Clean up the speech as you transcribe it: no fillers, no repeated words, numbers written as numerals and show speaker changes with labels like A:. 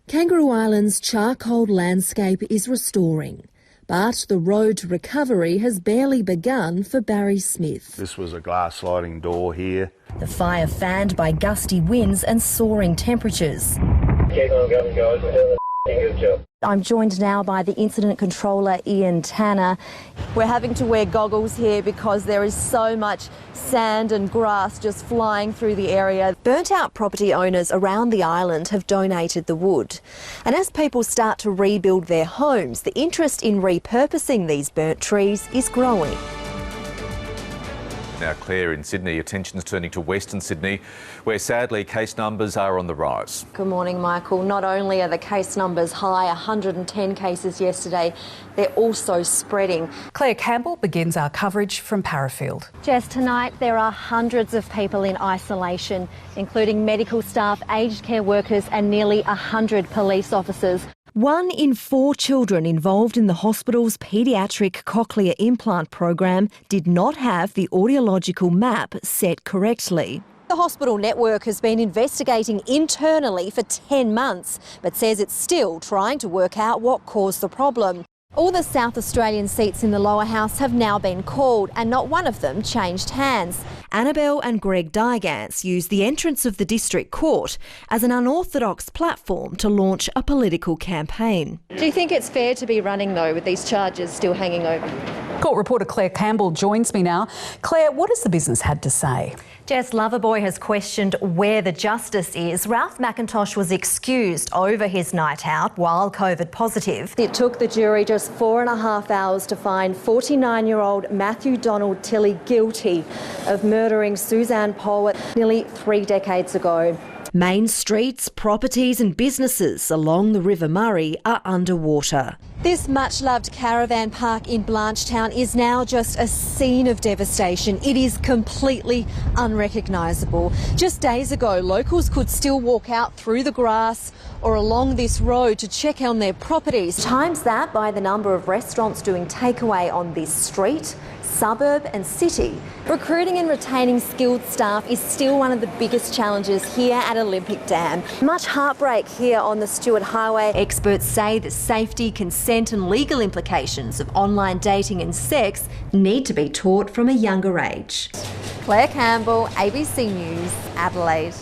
A: Kangaroo Island's charcoal landscape is restoring, but the road to recovery has barely begun for Barry Smith.
B: This was a glass sliding door here.
A: The fire fanned by gusty winds and soaring temperatures.
C: Keep on going, guys. We're doing a good job.
A: I'm joined now by the incident controller, Ian Tanner. We're having to wear goggles here because there is so much sand and grass just flying through the area. Burnt out property owners around the island have donated the wood. And as people start to rebuild their homes, the interest in repurposing these burnt trees is growing.
D: Now, Claire, in Sydney, attention's turning to Western Sydney, where sadly case numbers are on the rise.
A: Good morning, Michael. Not only are the case numbers high, 110 cases yesterday, they're also spreading.
E: Claire Campbell begins our coverage from Parafield.
F: Jess, tonight there are hundreds of people in isolation, including medical staff, aged care workers and nearly 100 police officers.
A: 1 in 4 children involved in the hospital's paediatric cochlear implant program did not have the audiological map set correctly. The hospital network has been investigating internally for 10 months, but says it's still trying to work out what caused the problem. All the South Australian seats in the lower house have now been called and not one of them changed hands. Annabelle and Greg Digance used the entrance of the district court as an unorthodox platform to launch a political campaign.
F: Do you think it's fair to be running, though, with these charges still hanging over?
E: Court reporter Claire Campbell joins me now. Claire, what has the business had to say?
A: Jess, Loverboy has questioned where the justice is. Ralph McIntosh was excused over his night out while COVID positive. It took the jury just 4.5 hours to find 49-year-old Matthew Donald Tilley guilty of murdering Suzanne Pollett nearly 3 decades ago. Main streets, properties and businesses along the River Murray are underwater. This much-loved caravan park in Blanchetown is now just a scene of devastation. It is completely unrecognisable. Just days ago, locals could still walk out through the grass or along this road to check on their properties. Times that by the number of restaurants doing takeaway on this street, suburb and city. Recruiting and retaining skilled staff is still one of the biggest challenges here at Olympic Dam. Much heartbreak here on the Stewart Highway. Experts say that safety, consent and legal implications of online dating and sex need to be taught from a younger age. Claire Campbell, ABC News, Adelaide.